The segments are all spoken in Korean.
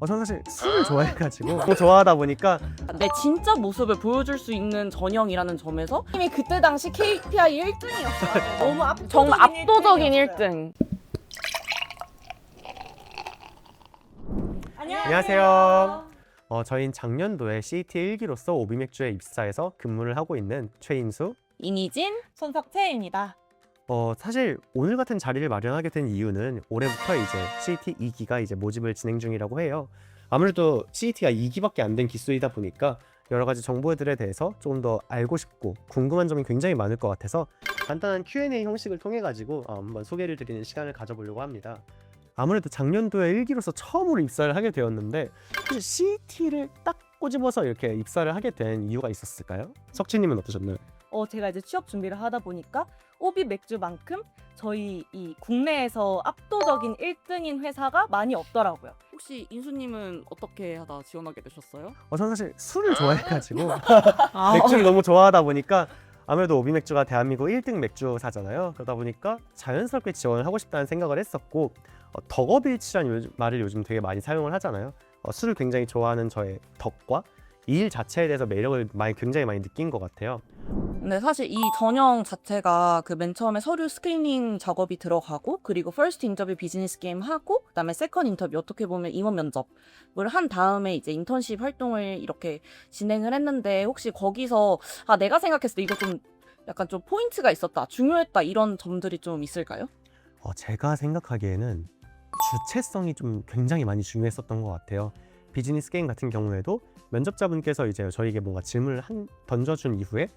저는 사실 술을 좋아해가지고 너무 좋아하다 보니까 내 진짜 모습을 보여줄 수 있는 전형이라는 점에서 이미 그때 당시 KPI 1등이었어요. 너무 정말 압도적인 1등. 안녕하세요. 저희는 작년도에 CET 1기로서 오비맥주에 입사해서 근무를 하고 있는 최인수, 이니진, 손석채입니다. 사실 오늘 같은 자리를 마련하게 된 이유는 올해부터 이제 CET 2기가 이제 모집을 진행 중이라고 해요. 아무래도 CET가 2기밖에 안 된 기수이다 보니까 여러 가지 정보들에 대해서 조금 더 알고 싶고 궁금한 점이 굉장히 많을 것 같아서 간단한 Q&A 형식을 통해 가지고 한번 소개를 드리는 시간을 가져보려고 합니다. 아무래도 작년도에 1기로서 처음으로 입사를 하게 되었는데 사실 CET를 딱 꼬집어서 이렇게 입사를 하게 된 이유가 있었을까요? 석진님은 어떠셨나요? 제가 이제 취업 준비를 하다 보니까 오비 맥주만큼 저희 이 국내에서 압도적인 1등인 회사가 많이 없더라고요. 혹시 인수님은 어떻게 하다 지원하게 되셨어요? 저는 사실 술을 좋아해가지고 맥주를 너무 좋아하다 보니까 아무래도 오비맥주가 대한민국 1등 맥주사잖아요. 그러다 보니까 자연스럽게 지원을 하고 싶다는 생각을 했었고 덕업일치라는 말을 요즘 되게 많이 사용을 하잖아요. 술을 굉장히 좋아하는 저의 덕과 이 일 자체에 대해서 매력을 굉장히 많이 느낀 것 같아요. 근데 사실 이 전형 자체가 그 맨 처음에 서류 스크리닝 작업이 들어가고 그리고 퍼스트 인터뷰 비즈니스 게임 하고 그다음에 세컨 인터뷰 어떻게 보면 임원 면접을 한 다음에 이제 인턴십 활동을 이렇게 진행을 했는데 혹시 거기서 내가 생각했을 때 이거 좀 약간 좀 포인트가 있었다, 중요했다 이런 점들이 좀 있을까요? 제가 생각하기에는 주체성이 좀 굉장히 많이 중요했었던 것 같아요. 비즈니스 게임 같은 경우에도 면접자분께서 이제 저희에게 뭔가 질문을 던져준 이후에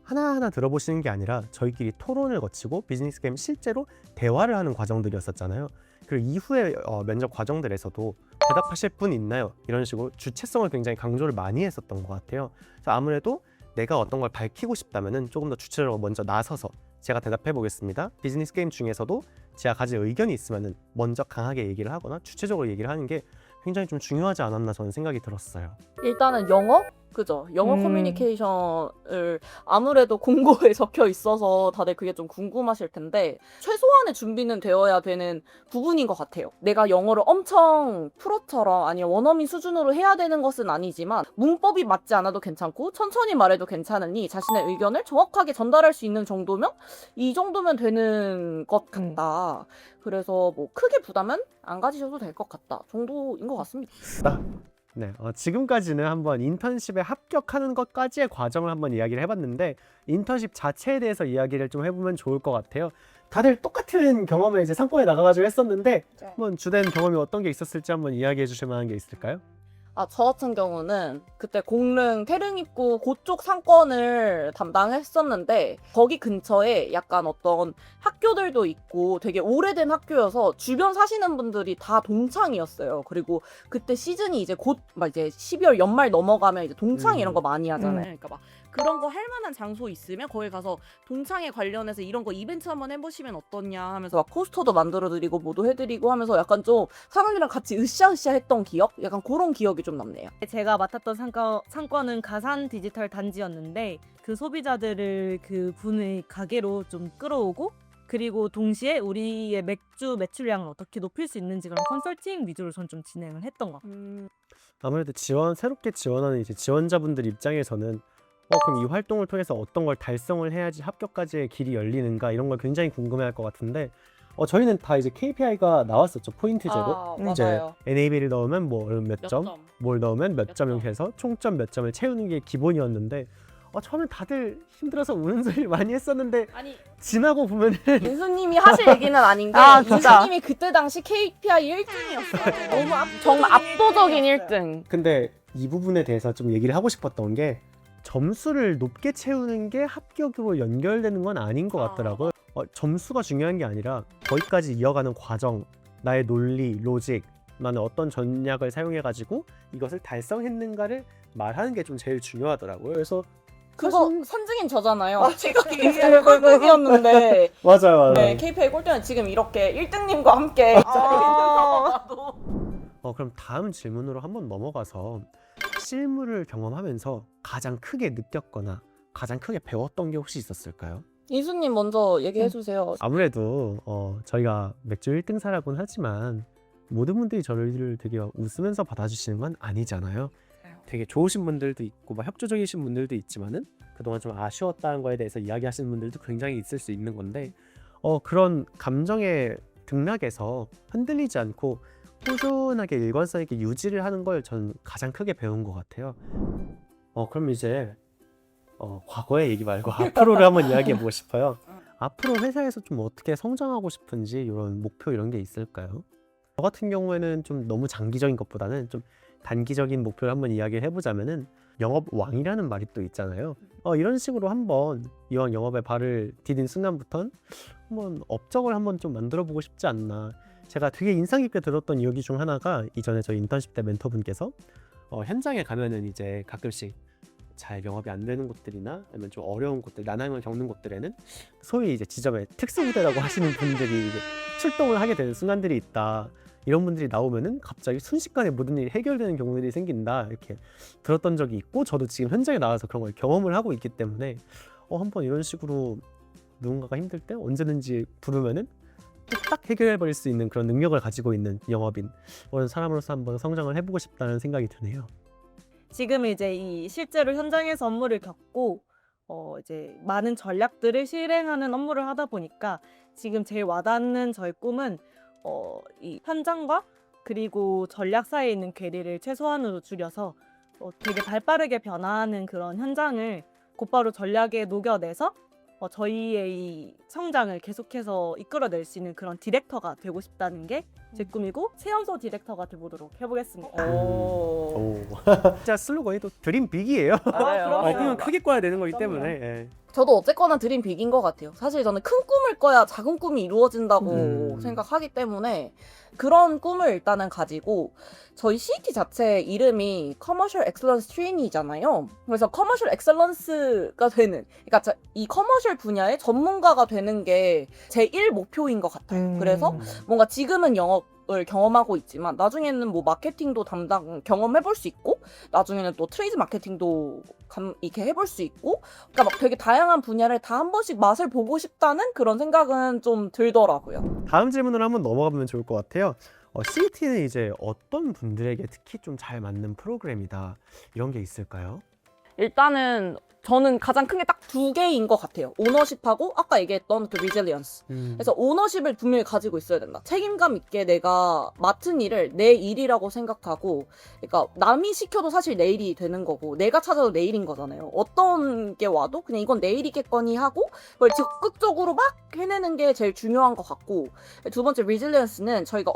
하나하나 들어보시는 게 아니라 저희끼리 토론을 거치고 비즈니스 게임 실제로 대화를 하는 과정들이었었잖아요. 그리고 이후에 면접 과정들에서도 대답하실 분 있나요? 이런 식으로 주체성을 굉장히 강조를 많이 했었던 것 같아요. 그래서 아무래도 내가 어떤 걸 밝히고 싶다면은 조금 더 주체적으로 먼저 나서서 제가 대답해 보겠습니다. 비즈니스 게임 중에서도 제가 가진 의견이 있으면은 먼저 강하게 얘기를 하거나 주체적으로 얘기를 하는 게 굉장히 좀 중요하지 않았나 저는 생각이 들었어요. 일단은 영어? 그죠? 영어 커뮤니케이션을 아무래도 공고에 적혀 있어서 다들 그게 좀 궁금하실 텐데 최소한의 준비는 되어야 되는 부분인 것 같아요. 내가 영어를 엄청 프로처럼 아니면 원어민 수준으로 해야 되는 것은 아니지만 문법이 맞지 않아도 괜찮고 천천히 말해도 괜찮으니 자신의 의견을 정확하게 전달할 수 있는 정도면 이 정도면 되는 것 같다. 그래서 뭐 크게 부담은 안 가지셔도 될 것 같다 정도인 것 같습니다. 네, 지금까지는 한번 인턴십에 합격하는 것까지의 과정을 한번 이야기를 해봤는데 인턴십 자체에 대해서 이야기를 좀 해보면 좋을 것 같아요. 다들 똑같은 경험을 이제 상권에 나가가지고 했었는데 네. 한번 주된 경험이 어떤 게 있었을지 한번 이야기해 주실 만한 게 있을까요? 저 같은 경우는 그때 공릉 태릉입구 그쪽 상권을 담당했었는데 거기 근처에 약간 어떤 학교들도 있고 되게 오래된 학교여서 주변 사시는 분들이 다 동창이었어요. 그리고 그때 시즌이 이제 곧 막 이제 12월 연말 넘어가면 이제 동창 이런 거 많이 하잖아요. 그러니까 막 그런 거 할 만한 장소 있으면 거기 가서 동창회 관련해서 이런 거 이벤트 한번 해보시면 어떻냐 하면서 막 포스터도 만들어드리고 뭐도 해드리고 하면서 약간 좀 사람들이랑 같이 으쌰으쌰 했던 기억? 약간 그런 기억이 좀 남네요. 제가 맡았던 상권은 가산 디지털 단지였는데 그 소비자들을 그 분의 가게로 좀 끌어오고 그리고 동시에 우리의 맥주 매출량을 어떻게 높일 수 있는지 그런 컨설팅 위주로 전 좀 진행을 했던 것 같아요. 아무래도 새롭게 지원하는 이제 지원자분들 입장에서는 그럼 이 활동을 통해서 어떤 걸 달성을 해야지 합격까지의 길이 열리는가 이런 걸 굉장히 궁금해할 것 같은데 저희는 다 이제 KPI가 나왔었죠. 포인트제로. 이제 맞아요. NAB를 넣으면 뭐 몇 점, 뭘 넣으면 몇 점 이렇게 해서 총점 몇 점을 채우는 게 기본이었는데 처음에 다들 힘들어서 우는 소리를 많이 했었는데 아니 지나고 보면은 인수님이 하실 얘기는 아닌 게 진짜. 인수님이 그때 당시 KPI 1등이었어요. 너무 정말 압도적인 1등. 근데 이 부분에 대해서 좀 얘기를 하고 싶었던 게 점수를 높게 채우는 게 합격으로 연결되는 건 아닌 것 같더라고요. 점수가 중요한 게 아니라 거기까지 이어가는 과정, 나의 논리, 로직, 나는 어떤 전략을 사용해가지고 이것을 달성했는가를 말하는 게 좀 제일 중요하더라고요. 그래서 그거 선증인 저잖아요. 제가 KPI 꼴등이었는데 맞아요. 네, KPI 꼴등은 지금 이렇게 1등님과 함께 자리에서 그럼 다음 질문으로 한번 넘어가서 실무를 경험하면서 가장 크게 느꼈거나 가장 크게 배웠던 게 혹시 있었을까요? 인수님 먼저 얘기해 주세요. 아무래도 저희가 맥주 1등사라고는 하지만 모든 분들이 저를 되게 웃으면서 받아주시는 건 아니잖아요. 되게 좋으신 분들도 있고 막 협조적이신 분들도 있지만은 그동안 좀 아쉬웠다는 거에 대해서 이야기하시는 분들도 굉장히 있을 수 있는 건데 그런 감정의 등락에서 흔들리지 않고 꾸준하게 일관성 있게 유지를 하는 걸 저는 가장 크게 배운 것 같아요. 그럼 이제 과거의 얘기 말고 앞으로를 한번 이야기해 보고 싶어요. 앞으로 회사에서 좀 어떻게 성장하고 싶은지 이런 목표 이런 게 있을까요? 저 같은 경우에는 좀 너무 장기적인 것보다는 좀 단기적인 목표를 한번 이야기를 해보자면은 영업 왕이라는 말이 또 있잖아요. 이런 식으로 한번 이왕 영업에 발을 디딘 순간부터는 한번 업적을 한번 좀 만들어 보고 싶지 않나. 제가 되게 인상 깊게 들었던 이야기 중 하나가 이전에 저희 인턴십 때 멘토분께서 현장에 가면은 이제 가끔씩 잘 영업이 안 되는 곳들이나 아니면 좀 어려운 곳들, 난항을 겪는 곳들에는 소위 이제 지점에 특수부대라고 하시는 분들이 이제 출동을 하게 되는 순간들이 있다. 이런 분들이 나오면은 갑자기 순식간에 모든 일이 해결되는 경우들이 생긴다. 이렇게 들었던 적이 있고 저도 지금 현장에 나와서 그런 걸 경험을 하고 있기 때문에 한번 이런 식으로 누군가가 힘들 때 언제든지 부르면은 딱 해결해버릴 수 있는 그런 능력을 가지고 있는 영업인 그런 사람으로서 한번 성장을 해보고 싶다는 생각이 드네요. 지금 이제 이 실제로 현장에서 업무를 겪고 이제 많은 전략들을 실행하는 업무를 하다 보니까 지금 제일 와닿는 저의 꿈은 이 현장과 그리고 전략 사이에 있는 괴리를 최소한으로 줄여서 되게 발빠르게 변화하는 그런 현장을 곧바로 전략에 녹여내서 저희의 이 성장을 계속해서 이끌어낼 수 있는 그런 디렉터가 되고 싶다는 게 제 꿈이고 최연소 디렉터가 되보도록 해보겠습니다. 진짜 슬로건이 또 드림 빅이에요. 맞아요. 꿈은 크게 꿔야 되는 거기 그럼요. 때문에. 예. 저도 어쨌거나 드림 빅인 것 같아요. 사실 저는 큰 꿈을 꿔야 작은 꿈이 이루어진다고 생각하기 때문에 그런 꿈을 일단은 가지고 저희 CET 자체 이름이 Commercial Excellence Trainee잖아요. 그래서 Commercial Excellence가 되는, 그러니까 이 커머셜 분야의 전문가가 되는 게 제 1 목표인 것 같아요. 그래서 뭔가 지금은 영업을 경험하고 있지만 나중에는 뭐 마케팅도 담당 경험해볼 수 있고 나중에는 또 트레이드 마케팅도 이렇게 해볼 수 있고 그러니까 막 되게 다양한 분야를 다 한 번씩 맛을 보고 싶다는 그런 생각은 좀 들더라고요. 다음 질문으로 한번 넘어가면 좋을 것 같아요. CET는 이제 어떤 분들에게 특히 좀 잘 맞는 프로그램이다 이런 게 있을까요? 일단은 저는 가장 큰 게 딱 2개인 것 같아요. 오너십하고 아까 얘기했던 그 리질리언스. 그래서 오너십을 분명히 가지고 있어야 된다. 책임감 있게 내가 맡은 일을 내 일이라고 생각하고, 그러니까 남이 시켜도 사실 내 일이 되는 거고 내가 찾아도 내 일인 거잖아요. 어떤 게 와도 그냥 이건 내 일이겠거니 하고 그걸 적극적으로 막 해내는 게 제일 중요한 것 같고, 두 번째 리질리언스는 저희가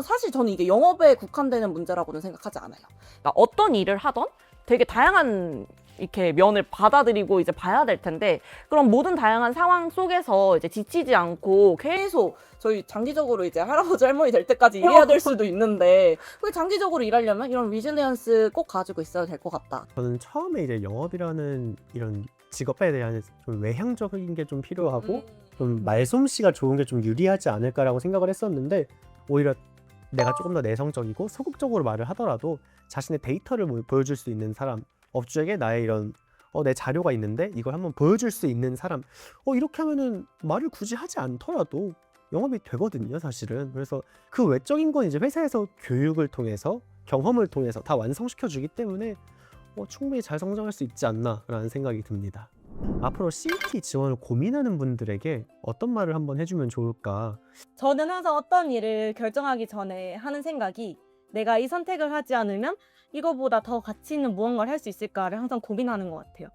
사실 저는 이게 영업에 국한되는 문제라고는 생각하지 않아요. 그러니까 어떤 일을 하던 되게 다양한 이렇게 면을 받아들이고 이제 봐야 될 텐데 그런 모든 다양한 상황 속에서 이제 지치지 않고 계속 저희 장기적으로 이제 할아버지 할머니 될 때까지 일해야 될 수도 있는데 그게 장기적으로 일하려면 이런 리질리언스 꼭 가지고 있어야 될 것 같다. 저는 처음에 이제 영업이라는 이런 직업에 대한 좀 외향적인 게 좀 필요하고 좀 말솜씨가 좋은 게 좀 유리하지 않을까라고 생각을 했었는데 오히려 내가 조금 더 내성적이고 소극적으로 말을 하더라도 자신의 데이터를 보여줄 수 있는 사람, 업주에게 나의 이런 내 자료가 있는데 이걸 한번 보여줄 수 있는 사람, 이렇게 하면은 말을 굳이 하지 않더라도 영업이 되거든요, 사실은. 그래서 그 외적인 건 이제 회사에서 교육을 통해서 경험을 통해서 다 완성시켜 주기 때문에 충분히 잘 성장할 수 있지 않나라는 생각이 듭니다. 앞으로 CET 지원을 고민하는 분들에게 어떤 말을 한번 해주면 좋을까? 저는 항상 어떤 일을 결정하기 전에 하는 생각이 내가 이 선택을 하지 않으면 이거보다 더 가치 있는 무언가를 할 수 있을까를 항상 고민하는 것 같아요.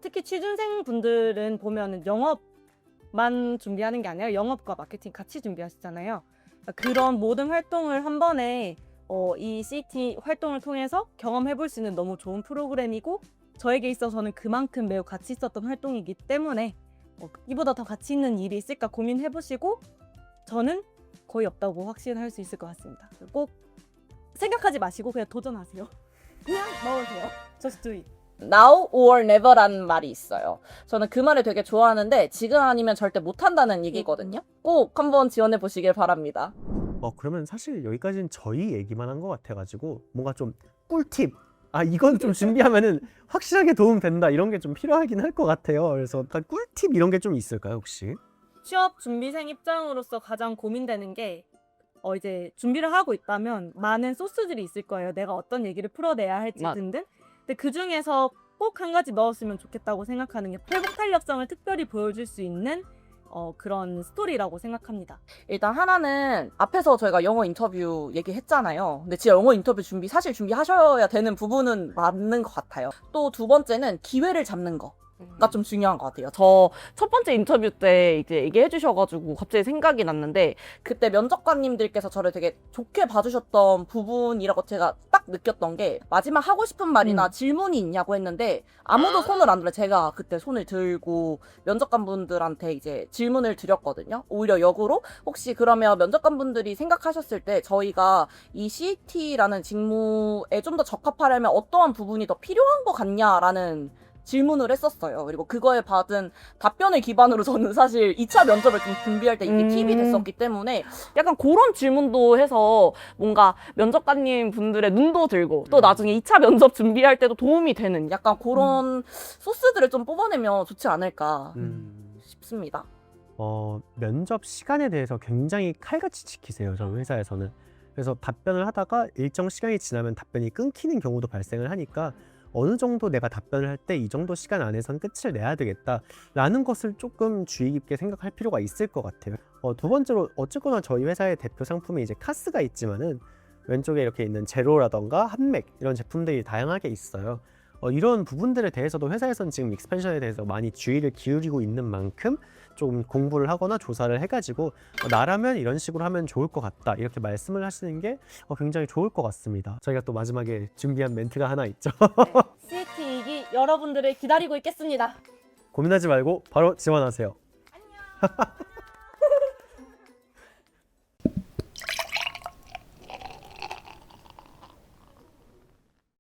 특히 취준생 분들은 보면은 영업만 준비하는 게 아니라 영업과 마케팅 같이 준비하시잖아요. 그런 모든 활동을 한 번에 이 CET 활동을 통해서 경험해 볼 수 있는 너무 좋은 프로그램이고 저에게 있어서는 그만큼 매우 가치 있었던 활동이기 때문에 이보다 더 가치 있는 일이 있을까 고민해 보시고 저는 거의 없다고 확신할 수 있을 것 같습니다. 꼭 생각하지 마시고 그냥 도전하세요. 그냥 넣으세요. Just do it. Now or never라는 말이 있어요. 저는 그 말을 되게 좋아하는데 지금 아니면 절대 못한다는 얘기거든요. 꼭 한번 지원해 보시길 바랍니다. 그러면 사실 여기까지는 저희 얘기만 한 것 같아가지고 뭔가 좀 꿀팁, 이건 좀 준비하면은 확실하게 도움 된다 이런 게 좀 필요하긴 할 것 같아요. 그래서 약간 꿀팁 이런 게 좀 있을까요 혹시? 취업 준비생 입장으로서 가장 고민되는 게 이제 준비를 하고 있다면 많은 소스들이 있을 거예요. 내가 어떤 얘기를 풀어내야 할지 맞- 등등. 근데 그 중에서 꼭 한 가지 넣었으면 좋겠다고 생각하는 게 회복 탄력성을 특별히 보여줄 수 있는 그런 스토리라고 생각합니다. 일단 하나는 앞에서 저희가 영어 인터뷰 얘기했잖아요. 근데 진짜 영어 인터뷰 사실 준비하셔야 되는 부분은 맞는 것 같아요. 또 두 번째는 기회를 잡는 거. 가 좀 중요한 것 같아요. 저 첫 번째 인터뷰 때 이제 얘기해 주셔가지고 갑자기 생각이 났는데 그때 면접관님들께서 저를 되게 좋게 봐주셨던 부분이라고 제가 딱 느꼈던 게 마지막 하고 싶은 말이나 질문이 있냐고 했는데 아무도 손을 안 들어요. 제가 그때 손을 들고 면접관분들한테 이제 질문을 드렸거든요. 오히려 역으로 혹시 그러면 면접관분들이 생각하셨을 때 저희가 이 CET라는 직무에 좀 더 적합하려면 어떠한 부분이 더 필요한 것 같냐라는 질문을 했었어요. 그리고 그거에 받은 답변을 기반으로 저는 사실 2차 면접을 좀 준비할 때 이게 팁이 됐었기 때문에 약간 그런 질문도 해서 뭔가 면접관님 분들의 눈도 들고 또 나중에 2차 면접 준비할 때도 도움이 되는 약간 그런 소스들을 좀 뽑아내면 좋지 않을까 싶습니다. 면접 시간에 대해서 굉장히 칼같이 지키세요. 저희 회사에서는. 그래서 답변을 하다가 일정 시간이 지나면 답변이 끊기는 경우도 발생을 하니까 어느 정도 내가 답변을 할 때 이 정도 시간 안에선 끝을 내야 되겠다라는 것을 조금 주의 깊게 생각할 필요가 있을 것 같아요. 두 번째로 어쨌거나 저희 회사의 대표 상품이 이제 카스가 있지만은 왼쪽에 이렇게 있는 제로라던가 한맥 이런 제품들이 다양하게 있어요. 이런 부분들에 대해서도 회사에서는 지금 익스펜션에 대해서 많이 주의를 기울이고 있는 만큼 좀 공부를 하거나 조사를 해가지고 나라면 이런 식으로 하면 좋을 것 같다 이렇게 말씀을 하시는 게 굉장히 좋을 것 같습니다. 저희가 또 마지막에 준비한 멘트가 하나 있죠. CET 2기 여러분들을 기다리고 있겠습니다. 고민하지 말고 바로 지원하세요. 안녕.